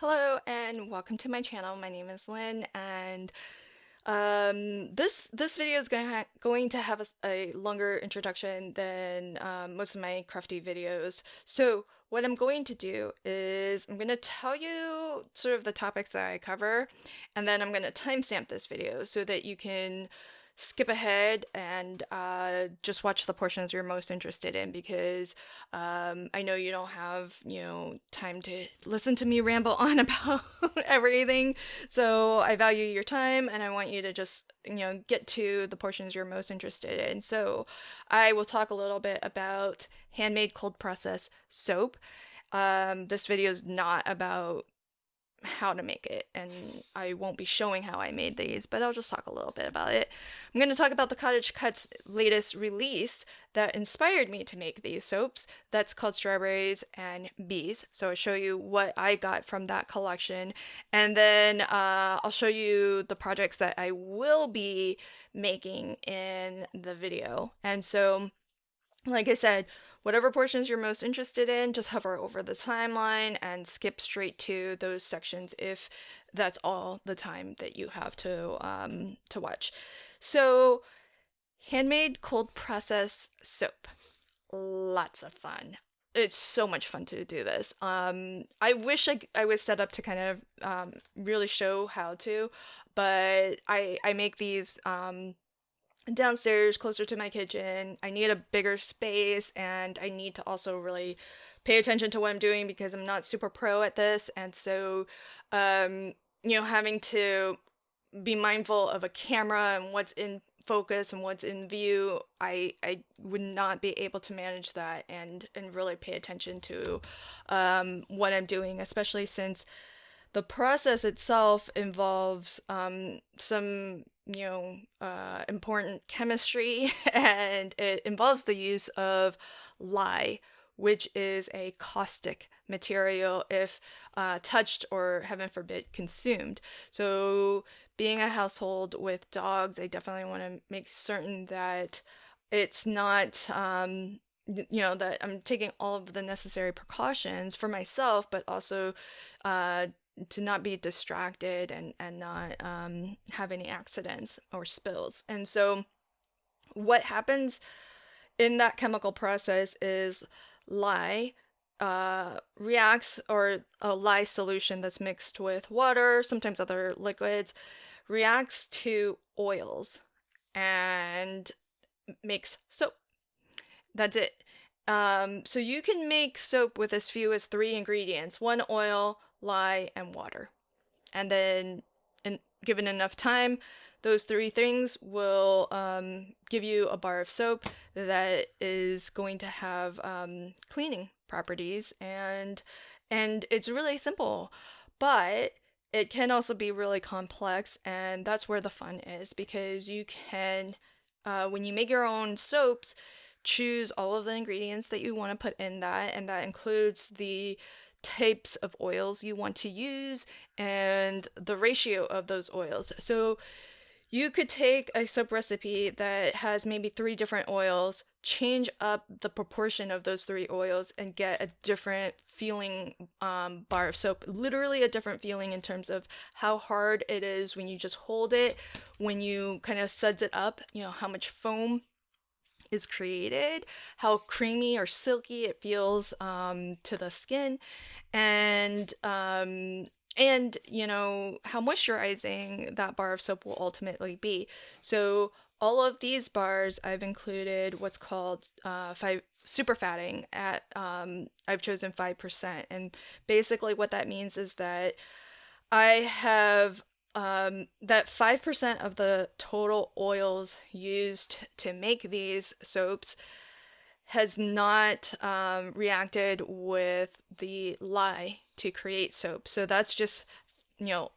Hello and welcome to my channel. My name is Lynn, and this video is going to have a longer introduction than most of my crafty videos. So what I'm going to do is I'm going to tell you sort of the topics that I cover, and then I'm going to timestamp this video so that you can skip ahead and just watch the portions you're most interested in, because I know you don't have, time to listen to me ramble on about everything. So I value your time and I want you to just, get to the portions you're most interested in. So I will talk a little bit about handmade cold process soap. This video is not about how to make it, and I won't be showing how I made these, but I'll just talk a little bit about it. I'm going to talk about the CottageCutz latest release that inspired me to make these soaps. That's called Strawberries and Bees. So I'll show you what I got from that collection, and then I'll show you the projects that I will be making in the video. And so, like I said, whatever portions you're most interested in, just hover over the timeline and skip straight to those sections if that's all the time that you have to watch. So, handmade cold process soap. Lots of fun. It's so much fun to do this. I wish I was set up to kind of really show how to, but I make these downstairs closer to my kitchen. I need a bigger space, and I need to also really pay attention to what I'm doing because I'm not super pro at this. And so, having to be mindful of a camera and what's in focus and what's in view, I would not be able to manage that and really pay attention to what I'm doing, especially since the process itself involves some important chemistry, and it involves the use of lye, which is a caustic material if touched or, heaven forbid, consumed. So being a household with dogs, I definitely want to make certain that it's not that I'm taking all of the necessary precautions for myself, but also to not be distracted and not have any accidents or spills. And so what happens in that chemical process is lye reacts, or a lye solution that's mixed with water, sometimes other liquids, reacts to oils and makes soap. That's it. So you can make soap with as few as 3 ingredients: 1 oil, lye, and water. And then, given enough time, those 3 things will give you a bar of soap that is going to have cleaning properties, and it's really simple, but it can also be really complex, and that's where the fun is, because you can, when you make your own soaps, choose all of the ingredients that you want to put in that, and that includes the types of oils you want to use and the ratio of those oils. So you could take a soap recipe that has maybe 3 different oils, change up the proportion of those 3 oils, and get a different feeling bar of soap. Literally a different feeling in terms of how hard it is when you just hold it, when you kind of suds it up, how much foam is created, how creamy or silky it feels to the skin, and how moisturizing that bar of soap will ultimately be. So all of these bars, I've included what's called super fatting at I've chosen 5%, and basically what that means is that I have that 5% of the total oils used to make these soaps has not reacted with the lye to create soap. So that's just,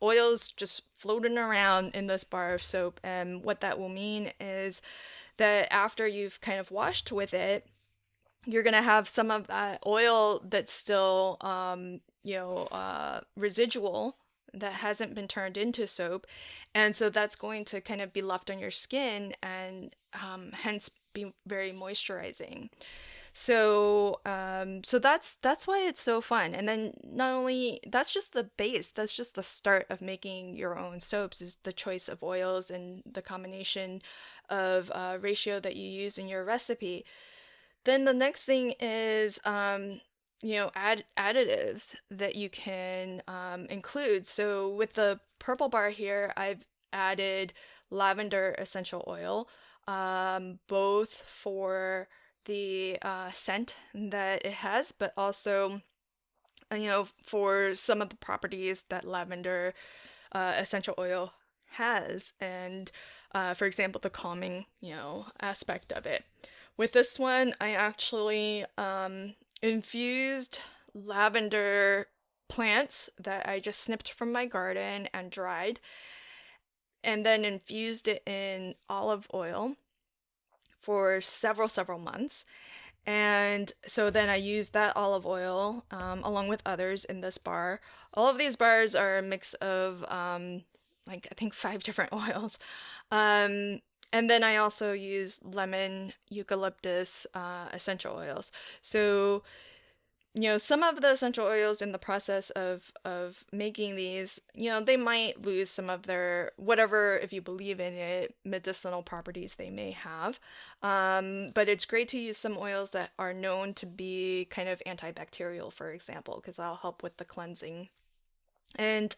oils just floating around in this bar of soap. And what that will mean is that after you've kind of washed with it, you're going to have some of that oil that's still, residual, that hasn't been turned into soap, and so that's going to kind of be left on your skin and hence be very moisturizing. So that's why it's so fun. And then not only that's just the base, that's just the start of making your own soaps is the choice of oils and the combination of ratio that you use in your recipe. Then the next thing is additives that you can include. So with the purple bar here, I've added lavender essential oil, both for the scent that it has, but also, for some of the properties that lavender essential oil has, and for example, the calming, aspect of it. With this one, I actually infused lavender plants that I just snipped from my garden and dried, and then infused it in olive oil for several months. And so then I used that olive oil along with others in this bar. All of these bars are a mix of like I think 5 different oils. And then I also use lemon, eucalyptus essential oils. So some of the essential oils in the process of making these, they might lose some of their whatever, if you believe in it, medicinal properties they may have. But it's great to use some oils that are known to be kind of antibacterial, for example, because that'll help with the cleansing. And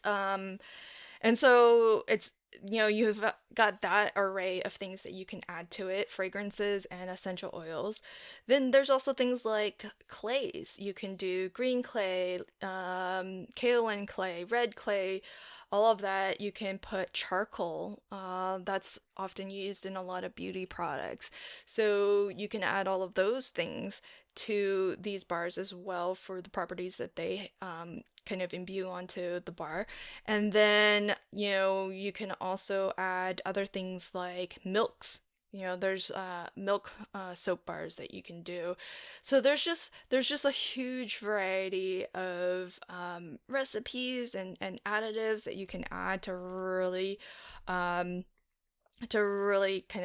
so it's, you've got that array of things that you can add to it, fragrances and essential oils. Then there's also things like clays. You can do green clay, kaolin clay, red clay, all of that. You can put charcoal. That's often used in a lot of beauty products. So you can add all of those things to these bars as well for the properties that they kind of imbue onto the bar. And then, you can also add other things like milks. There's milk soap bars that you can do. So there's just a huge variety of recipes and additives that you can add to really kind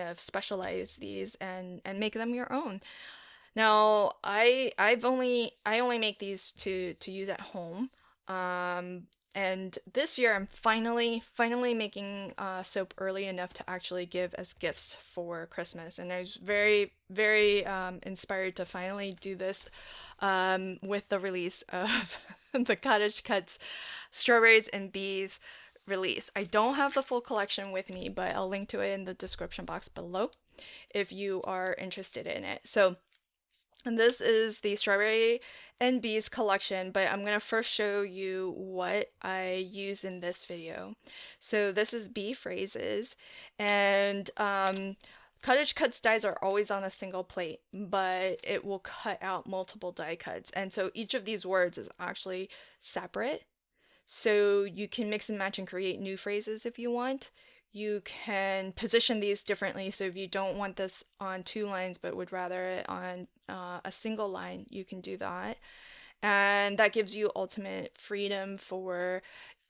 of specialize these and make them your own. Now, I only make these to use at home. And this year I'm finally making soap early enough to actually give as gifts for Christmas. And I was very inspired to finally do this with the release of the CottageCutz Strawberries and Bees release. I don't have the full collection with me, but I'll link to it in the description box below if you are interested in it. So, and this is the Strawberry and Bees collection, but I'm going to first show you what I use in this video. So this is bee phrases, and CottageCutz dies are always on a single plate, but it will cut out multiple die cuts. And so each of these words is actually separate. So you can mix and match and create new phrases if you want. You can position these differently. So if you don't want this on 2 lines but would rather it on a single line, you can do that. And that gives you ultimate freedom for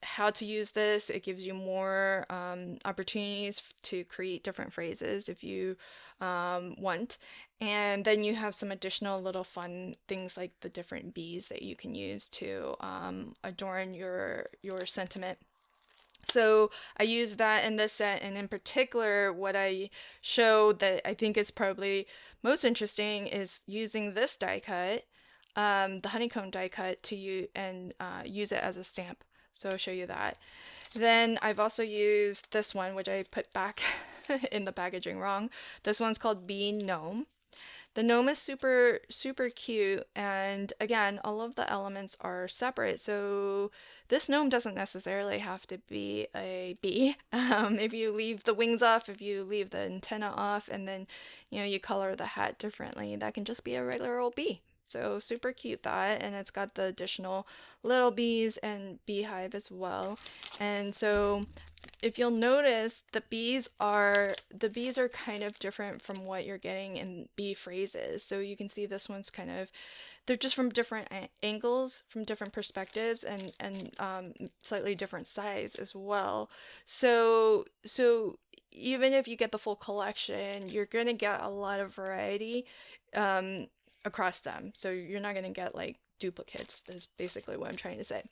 how to use this. It gives you more opportunities to create different phrases if you want. And then you have some additional little fun things like the different bees that you can use to adorn your sentiment. So I use that in this set, and in particular, what I showed that I think is probably most interesting is using this die cut, the honeycomb die cut, to use it as a stamp. So I'll show you that. Then I've also used this one, which I put back in the packaging wrong. This one's called Bee Gnome. The gnome is super cute, and again, all of the elements are separate, so this gnome doesn't necessarily have to be a bee. If you leave the wings off, if you leave the antenna off, and then you color the hat differently, that can just be a regular old bee. So super cute that, and it's got the additional little bees and beehive as well. And so if you'll notice, the bees are kind of different from what you're getting in bee phrases. So you can see this one's kind of, they're just from different angles, from different perspectives, and slightly different size as well. So even if you get the full collection, you're gonna get a lot of variety across them. So you're not going to get like duplicates, is basically what I'm trying to say.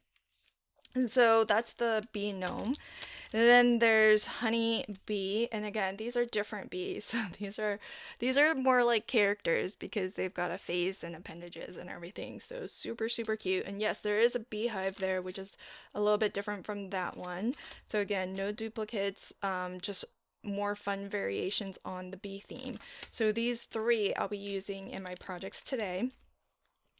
And so that's the bee gnome. And then there's honey bee, and again, these are different bees. These are more like characters because they've got a face and appendages and everything. So super super cute. And yes, there is a beehive there, which is a little bit different from that one. So again, no duplicates, just more fun variations on the bee theme. So these three I'll be using in my projects today.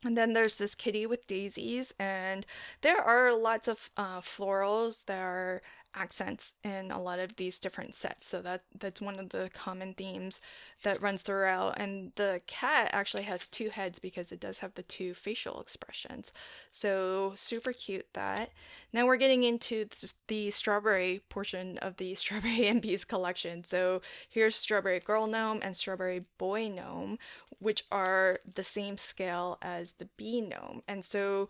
And then there's this kitty with daisies, and there are lots of florals that are accents in a lot of these different sets. So that's one of the common themes that runs throughout. And the cat actually has two heads because it does have the two facial expressions. So super cute that. Now we're getting into the strawberry portion of the Strawberry and Bees collection. So here's Strawberry Girl Gnome and Strawberry Boy Gnome, which are the same scale as the bee gnome. And so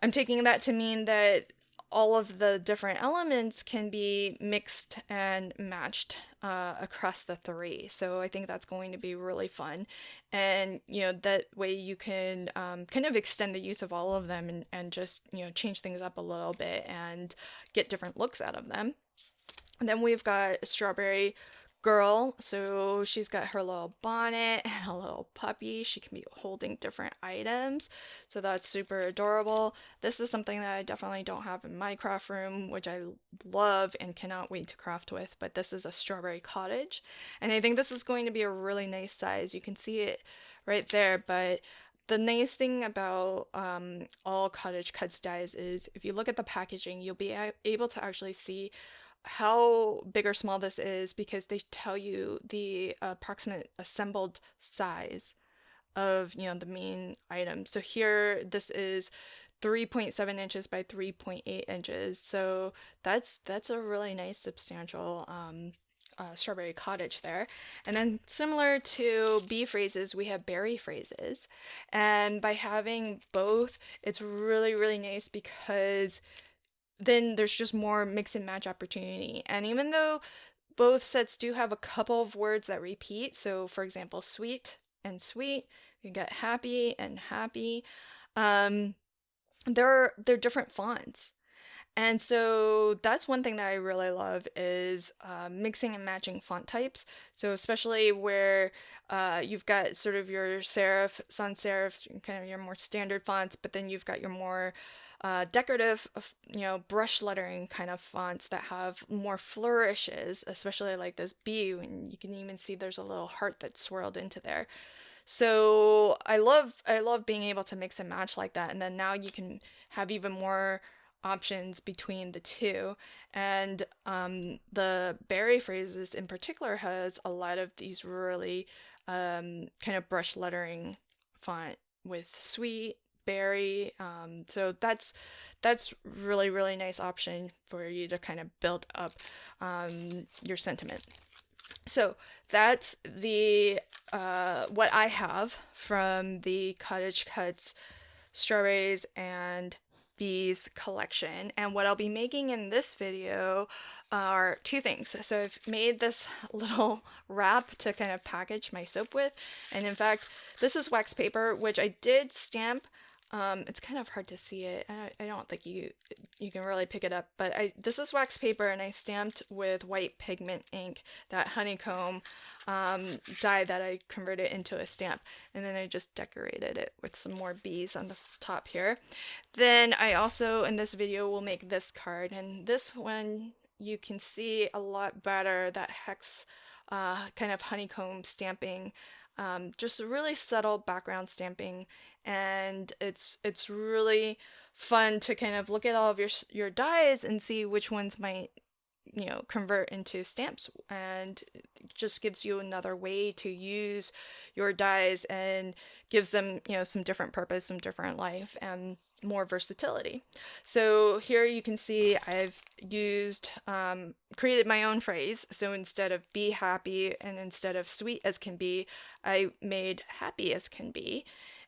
I'm taking that to mean that all of the different elements can be mixed and matched across the three. So I think that's going to be really fun. And, that way you can kind of extend the use of all of them and just, change things up a little bit and get different looks out of them. And then we've got Strawberry Girl, so she's got her little bonnet and a little puppy. She can be holding different items, so that's super adorable. This is something that I definitely don't have in my craft room, which I love and cannot wait to craft with, but this is a strawberry cottage, and I think this is going to be a really nice size. You can see it right there, but the nice thing about all CottageCutz dies is if you look at the packaging, you'll be able to actually see how big or small this is because they tell you the approximate assembled size of the main item. So here this is 3.7 inches by 3.8 inches, so that's a really nice substantial strawberry cottage there. And then similar to bee phrases, we have berry phrases, and by having both, it's really really nice because then there's just more mix and match opportunity. And even though both sets do have a couple of words that repeat, so for example, sweet and sweet, you get happy and happy, they're different fonts. And so that's one thing that I really love is mixing and matching font types. So especially where you've got sort of your serif, sans serifs, kind of your more standard fonts, but then you've got your more decorative, brush lettering kind of fonts that have more flourishes, especially like this bee, and you can even see there's a little heart that's swirled into there. So I love being able to mix and match like that, and then now you can have even more options between the two. And the berry phrases in particular has a lot of these really kind of brush lettering font with sweet, berry, so that's really really nice option for you to kind of build up your sentiment. So that's the what I have from the CottageCutz Strawberries and Bees collection. And what I'll be making in this video are two things. So I've made this little wrap to kind of package my soap with, and in fact this is wax paper, which I did stamp. It's kind of hard to see it. I don't think you can really pick it up, but this is wax paper, and I stamped with white pigment ink that honeycomb dye that I converted into a stamp, and then I just decorated it with some more bees on the top here. Then I also in this video will make this card, and this one you can see a lot better that hex kind of honeycomb stamping. Just a really subtle background stamping, and it's really fun to kind of look at all of your dies and see which ones might convert into stamps, and it just gives you another way to use your dies and gives them some different purpose, some different life, and more versatility. So here you can see I've used created my own phrase. So instead of be happy and instead of sweet as can be, I made happy as can be.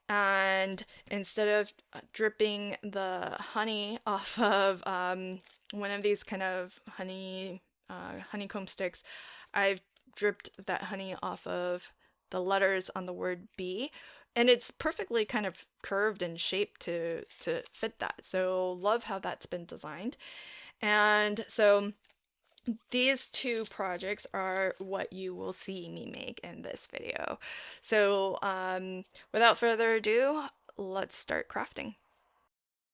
And instead of dripping the honey off of one of these kind of honeycomb sticks, I've dripped that honey off of the letters on the word bee, and it's perfectly kind of curved and shaped to fit that. So love how that's been designed. And so these two projects are what you will see me make in this video. So without further ado, let's start crafting.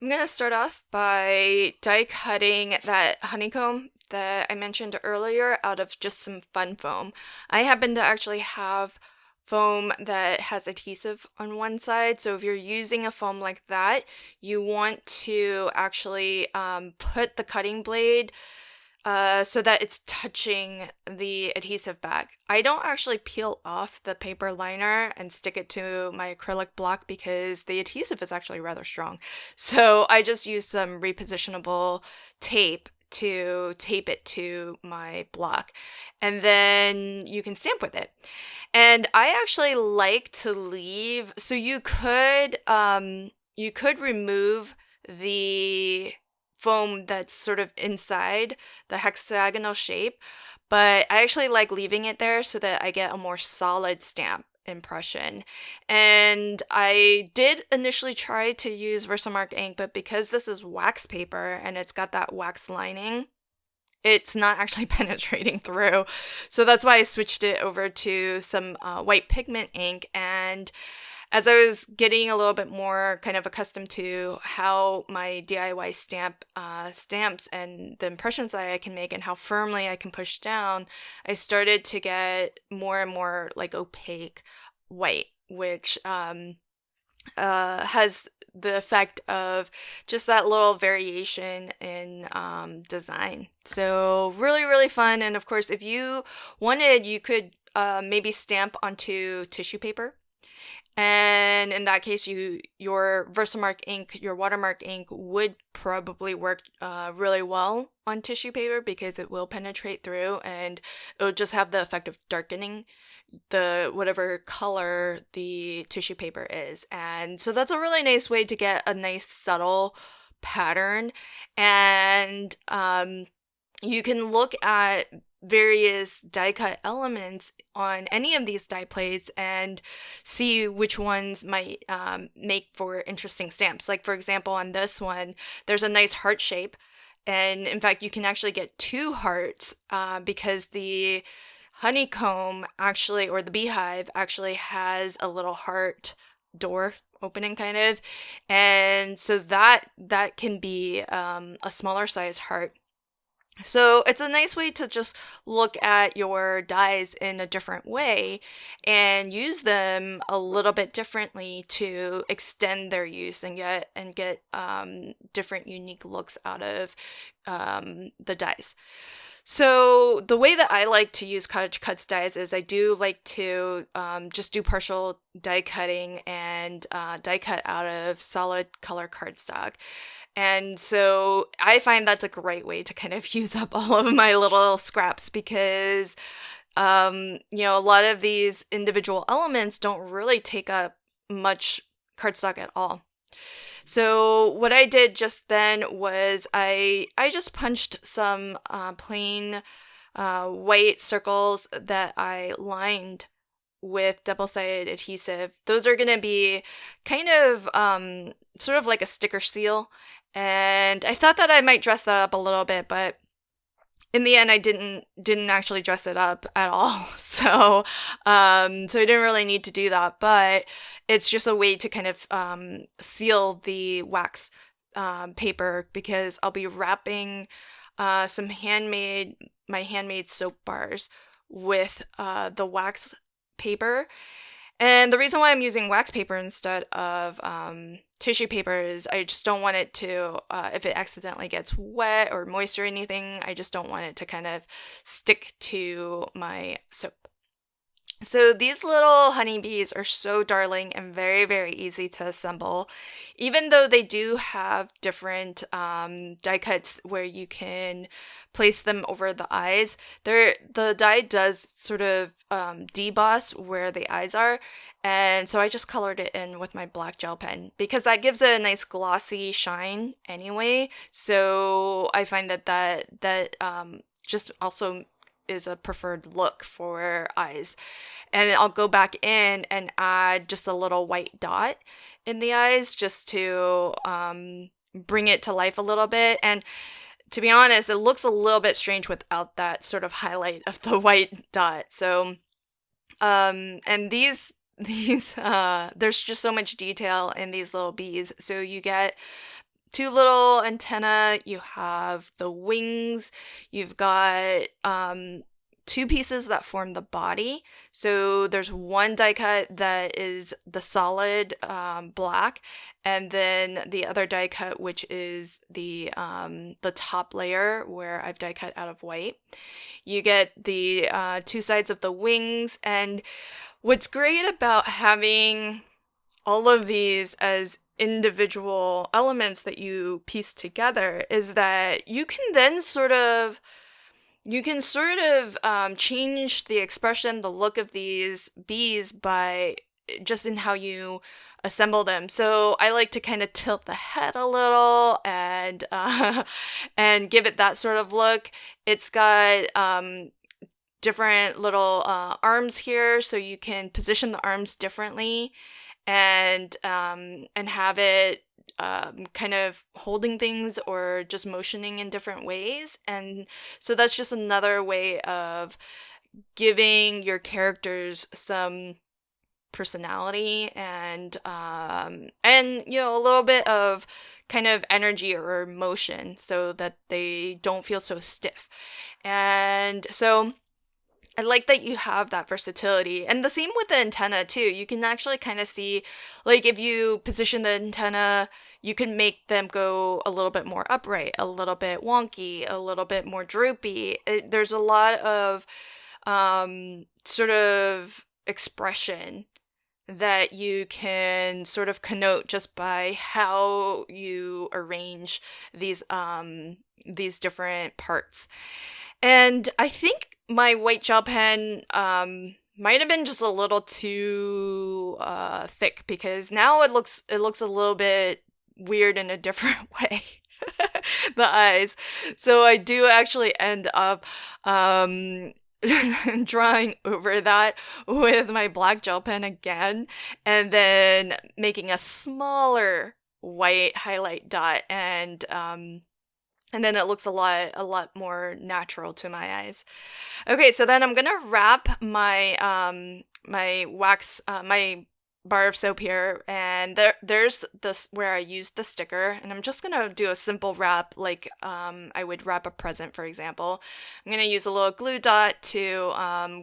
I'm gonna start off by die cutting that honeycomb that I mentioned earlier out of just some fun foam. I happen to actually have foam that has adhesive on one side, so if you're using a foam like that, you want to actually put the cutting blade so that it's touching the adhesive bag. I don't actually peel off the paper liner and stick it to my acrylic block because the adhesive is actually rather strong. So I just use some repositionable tape to tape it to my block, and then you can stamp with it. And I actually like to leave, so you could remove the foam that's sort of inside the hexagonal shape, but I actually like leaving it there so that I get a more solid stamp impression. And I did initially try to use Versamark ink, but because this is wax paper and it's got that wax lining, it's not actually penetrating through. So that's why I switched it over to some white pigment ink. And as I was getting a little bit more kind of accustomed to how my DIY stamps and the impressions that I can make and how firmly I can push down, I started to get more and more like opaque white, which has the effect of just that little variation in design. So really, really fun. And of course, if you wanted, you could maybe stamp onto tissue paper. And in that case, your Versamark ink, your watermark ink would probably work really well on tissue paper because it will penetrate through and it'll just have the effect of darkening the whatever color the tissue paper is. And so that's a really nice way to get a nice subtle pattern. And you can look at various die cut elements on any of these die plates and see which ones might make for interesting stamps. Like for example, on this one, there's a nice heart shape, and in fact you can actually get two hearts because the honeycomb actually, or the beehive actually, has a little heart door opening kind of, and so that can be a smaller size heart. So it's a nice way to just look at your dies in a different way and use them a little bit differently to extend their use and get different unique looks out of the dies. So the way that I like to use CottageCutz dies is I do like to just do partial die cutting and die cut out of solid color cardstock. And so I find that's a great way to kind of use up all of my little scraps because, a lot of these individual elements don't really take up much cardstock at all. So what I did just then was I just punched some plain white circles that I lined with double-sided adhesive. Those are going to be kind of sort of like a sticker seal. And I thought that I might dress that up a little bit, but in the end, I didn't actually dress it up at all. So I didn't really need to do that, but it's just a way to kind of seal the wax paper because I'll be wrapping my handmade soap bars with the wax paper. And the reason why I'm using wax paper instead of tissue paper is I just don't want it to, if it accidentally gets wet or moist or anything, I just don't want it to kind of stick to my soap. So these little honeybees are so darling and very, very easy to assemble. Even though they do have different die cuts where you can place them over the eyes, the die does sort of deboss where the eyes are. And so I just colored it in with my black gel pen because that gives it a nice glossy shine anyway. So I find that just also is a preferred look for eyes. And I'll go back in and add just a little white dot in the eyes just to bring it to life a little bit. And to be honest, it looks a little bit strange without that sort of highlight of the white dot. So, and these there's just so much detail in these little bees. So you get two little antennae, you have the wings, you've got two pieces that form the body. So there's one die cut that is the solid black, and then the other die cut, which is the top layer where I've die cut out of white. You get the two sides of the wings, and what's great about having all of these as individual elements that you piece together is that you can then sort of change the expression, the look of these bees by just in how you assemble them. So I like to kind of tilt the head a little and give it that sort of look. It's got different little arms here, so you can position the arms differently and have it kind of holding things or just motioning in different ways. And so that's just another way of giving your characters some personality and you know, a little bit of kind of energy or emotion so that they don't feel so stiff. And so I like that you have that versatility. And the same with the antenna too. You can actually kind of see, like, if you position the antenna, you can make them go a little bit more upright, a little bit wonky, a little bit more droopy. There's a lot of sort of expression that you can sort of connote just by how you arrange these different parts. And I think my white gel pen might have been just a little too thick, because now it looks a little bit weird in a different way. The eyes. So I do actually end up drawing over that with my black gel pen again, and then making a smaller white highlight dot, and then it looks a lot more natural to my eyes. Okay, so then I'm gonna wrap my my wax my bar of soap here, and there's this where I used the sticker, and I'm just gonna do a simple wrap like I would wrap a present, for example. I'm gonna use a little glue dot to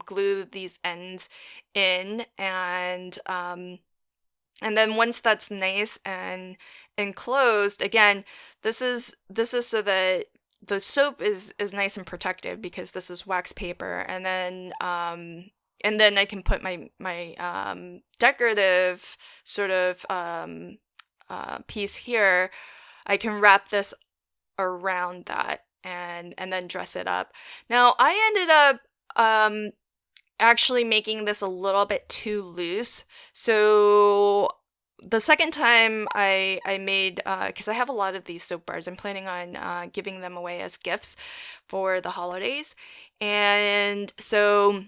glue these ends in, and then once that's nice and enclosed, again, this is so that the soap is nice and protected, because this is wax paper, and then I can put my decorative sort of piece here. I can wrap this around that and then dress it up. Now, I ended up actually making this a little bit too loose. So the second time I made, because I have a lot of these soap bars, I'm planning on giving them away as gifts for the holidays. And so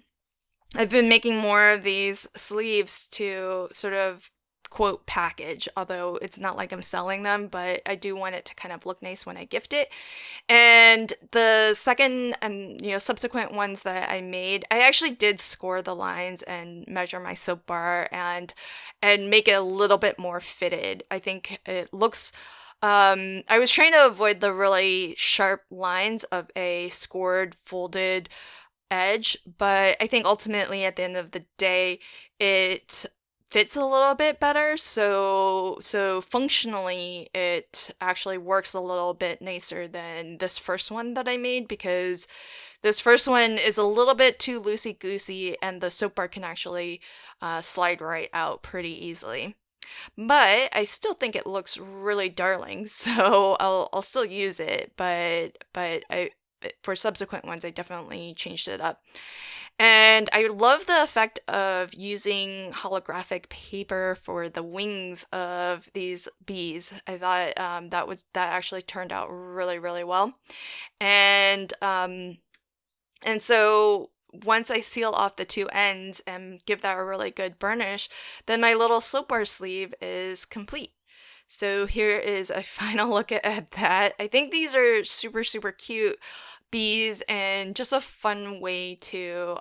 I've been making more of these sleeves to sort of quote package, although it's not like I'm selling them, but I do want it to kind of look nice when I gift it. And the second and subsequent ones that I made, I actually did score the lines and measure my soap bar and make it a little bit more fitted. I think it looks I was trying to avoid the really sharp lines of a scored folded edge, but I think ultimately at the end of the day it fits a little bit better, so functionally it actually works a little bit nicer than this first one that I made, because this first one is a little bit too loosey-goosey and the soap bar can actually slide right out pretty easily. But I still think it looks really darling, so I'll still use it, but for subsequent ones I definitely changed it up. And I love the effect of using holographic paper for the wings of these bees. I thought that actually turned out really, really well. And And so once I seal off the two ends and give that a really good burnish, then my little soap bar sleeve is complete. So here is a final look at that. I think these are super, super cute bees and just a fun way to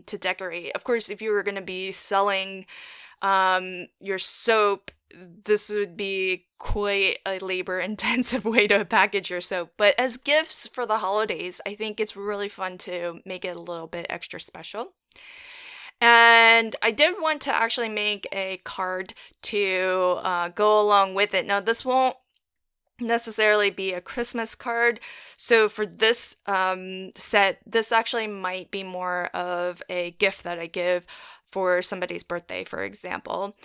decorate. Of course, if you were going to be selling your soap, this would be quite a labor intensive way to package your soap. But as gifts for the holidays, I think it's really fun to make it a little bit extra special. And I did want to actually make a card to go along with it. Now, this won't necessarily be a Christmas card. So for this set, this actually might be more of a gift that I give for somebody's birthday, for example.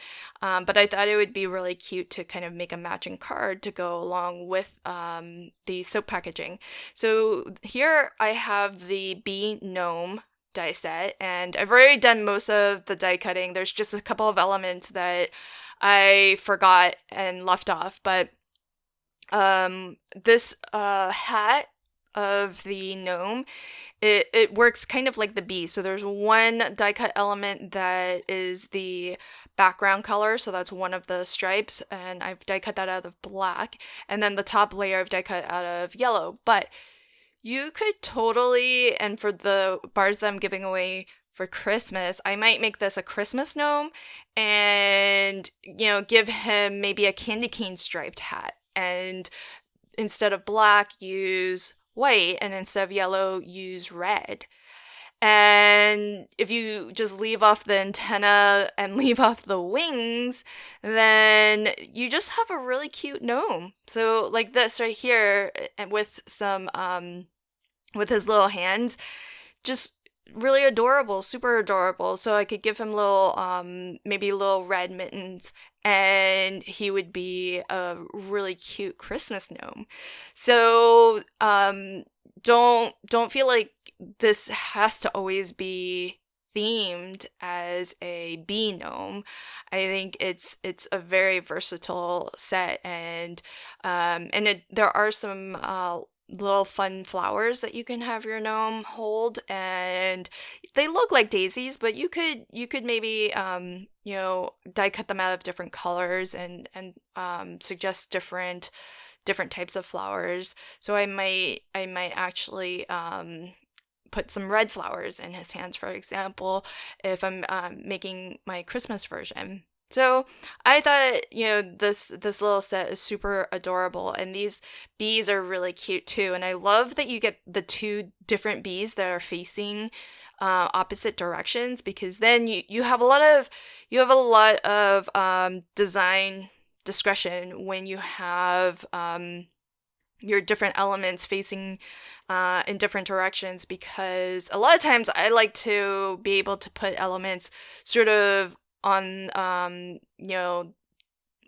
But I thought it would be really cute to kind of make a matching card to go along with the soap packaging. So here I have the bee gnome die set, and I've already done most of the die cutting. There's just a couple of elements that I forgot and left off, but this hat of the gnome, it works kind of like the bee. So there's one die cut element that is the background color, so that's one of the stripes, and I've die cut that out of black, and then the top layer I've die cut out of yellow. But you could totally, and for the bars that I'm giving away for Christmas, I might make this a Christmas gnome and, give him maybe a candy cane striped hat. And instead of black, use white, and instead of yellow, use red. And if you just leave off the antenna and leave off the wings, then you just have a really cute gnome. So like this right here, and with some with his little hands, just really adorable, super adorable. So I could give him little maybe little red mittens, and he would be a really cute Christmas gnome. So don't feel like this has to always be themed as a bee gnome. I think it's a very versatile set, and there are some little fun flowers that you can have your gnome hold, and they look like daisies, but you could maybe die cut them out of different colors and suggest different types of flowers. So I might actually put some red flowers in his hands, for example, if I'm making my Christmas version. So I thought, this little set is super adorable, and these bees are really cute too. And I love that you get the two different bees that are facing opposite directions, because then you have a lot of design discretion when you have your different elements facing in different directions, because a lot of times I like to be able to put elements sort of on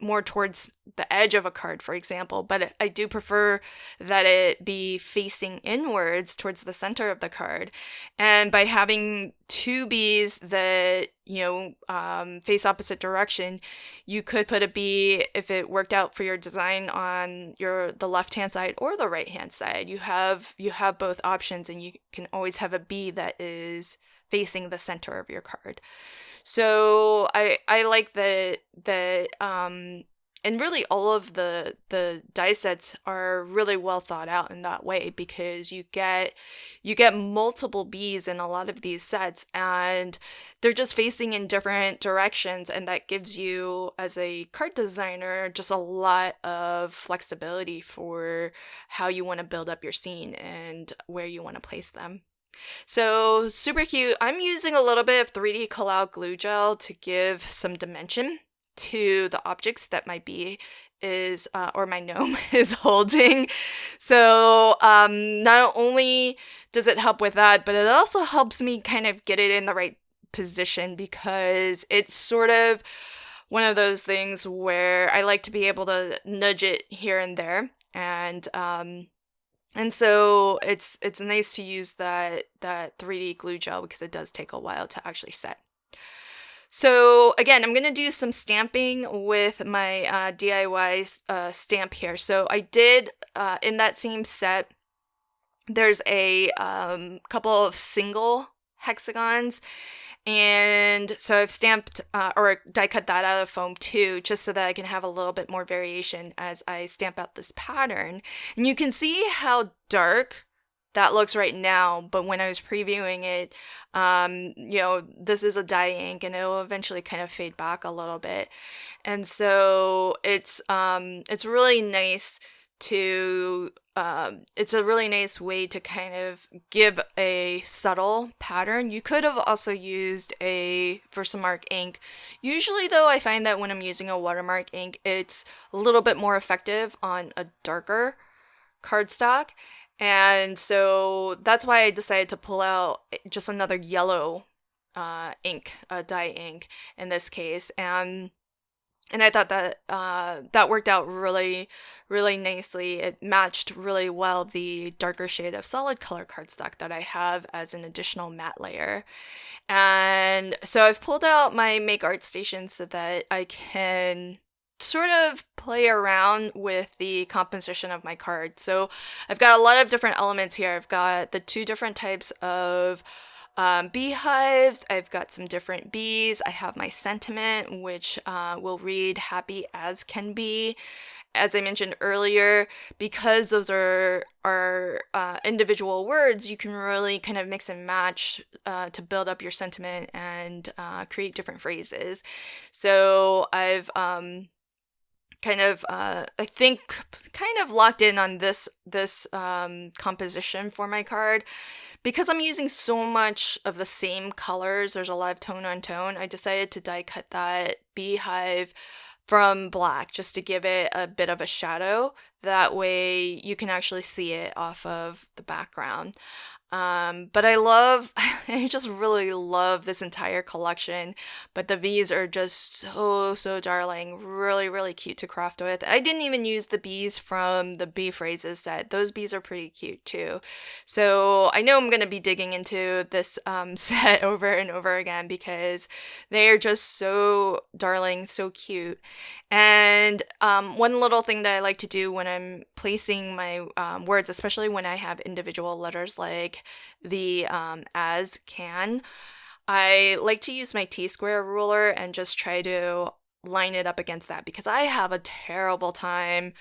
more towards the edge of a card, for example, but I do prefer that it be facing inwards towards the center of the card. And by having two bees that face opposite direction, you could put a bee, if it worked out for your design, on the left hand side or the right hand side. You have both options, and you can always have a bee that is facing the center of your card. So I like that and really all of the die sets are really well thought out in that way, because you get multiple bees in a lot of these sets, and they're just facing in different directions, and that gives you, as a card designer, just a lot of flexibility for how you want to build up your scene and where you want to place them. So super cute. I'm using a little bit of 3D Collage glue gel to give some dimension to the objects that my bee is or my gnome is holding. So not only does it help with that, but it also helps me kind of get it in the right position, because it's sort of one of those things where I like to be able to nudge it here and there, and so it's nice to use that 3D glue gel, because it does take a while to actually set. So again, I'm going to do some stamping with my DIY stamp here. So I did, in that same set, there's a couple of single hexagons, and so I've stamped or die cut that out of foam too, just so that I can have a little bit more variation as I stamp out this pattern. And you can see how dark that looks right now, but when I was previewing it, this is a dye ink and it will eventually kind of fade back a little bit. And so it's really nice to it's a really nice way to kind of give a subtle pattern. You could have also used a Versamark ink. Usually though, I find that when I'm using a watermark ink, it's a little bit more effective on a darker cardstock. And so that's why I decided to pull out just another yellow ink, dye ink in this case. And I thought that that worked out really, really nicely. It matched really well the darker shade of solid color cardstock that I have as an additional matte layer. And so I've pulled out my Make Art Station so that I can sort of play around with the composition of my card. So I've got a lot of different elements here. I've got the two different types of beehives. I've got some different bees. I have my sentiment, which will read happy as can be. As I mentioned earlier, because those are individual words, you can really kind of mix and match to build up your sentiment and create different phrases. So I've I think kind of locked in on this composition for my card. Because I'm using so much of the same colors, there's a lot of tone on tone, I decided to die cut that beehive from black just to give it a bit of a shadow. That way you can actually see it off of the background. But I just really love this entire collection, but the bees are just so darling, really, really cute to craft with. I didn't even use the bees from the bee phrases set. Those bees are pretty cute too. So I know I'm going to be digging into this set over and over again because they are just so darling, so cute. And one little thing that I like to do when I'm placing my words, especially when I have individual letters like the as can, I like to use my T-square ruler and just try to line it up against that because I have a terrible time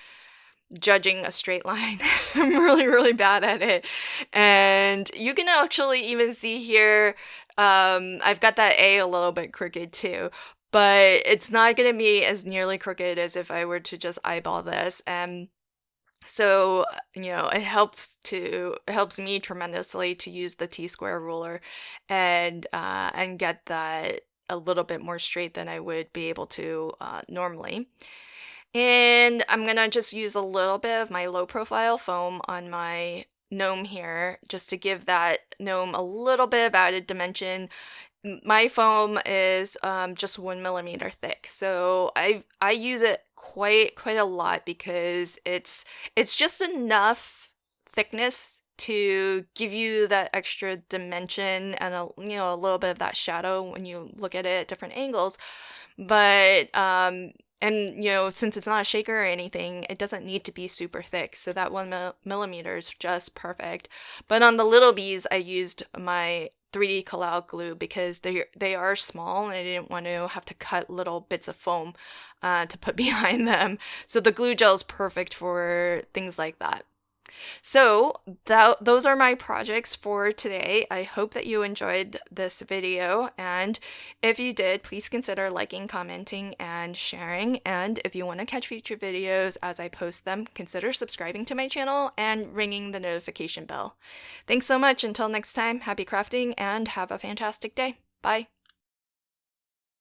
judging a straight line. I'm really, really bad at it. And you can actually even see here, I've got that A a little bit crooked too. But it's not going to be as nearly crooked as if I were to just eyeball this. And so, it helps me tremendously to use the T-square ruler and get that a little bit more straight than I would be able to normally. And I'm gonna just use a little bit of my low profile foam on my gnome here just to give that gnome a little bit of added dimension. My foam is just 1 millimeter thick, so I use it quite a lot because it's just enough thickness to give you that extra dimension and a little bit of that shadow when you look at it at different angles. But since it's not a shaker or anything, it doesn't need to be super thick, so that 1 millimeter is just perfect. But on the little bees, I used my 3D Collal glue because they are small and I didn't want to have to cut little bits of foam to put behind them. So the glue gel is perfect for things like that. So those are my projects for today. I hope that you enjoyed this video, and if you did, please consider liking, commenting, and sharing. And if you want to catch future videos as I post them, consider subscribing to my channel and ringing the notification bell. Thanks so much. Until next time, happy crafting and have a fantastic day. Bye.